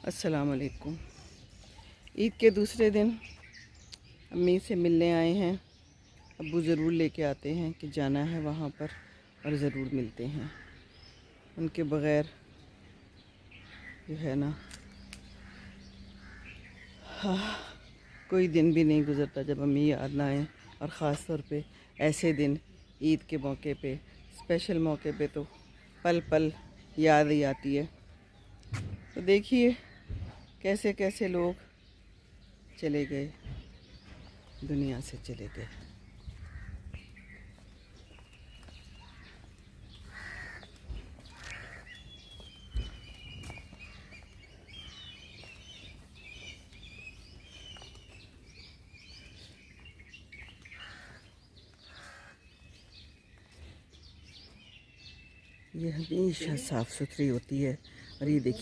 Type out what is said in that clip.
अस्सलाम वालेकुम। ईद के दूसरे दिन अम्मी से मिलने आए हैं। अब्बू ज़रूर लेके आते हैं कि जाना है वहाँ पर और ज़रूर मिलते हैं। उनके बग़ैर जो है ना, कोई दिन भी नहीं गुज़रता जब अम्मी याद ना आए। और ख़ास तौर पे ऐसे दिन, ईद के मौके पे, स्पेशल मौके पे तो पल पल याद ही आती है। तो देखिए कैसे कैसे लोग चले गए, दुनिया से चले गए। ये हमेशा साफ़ सुथरी होती है। और ये देखिए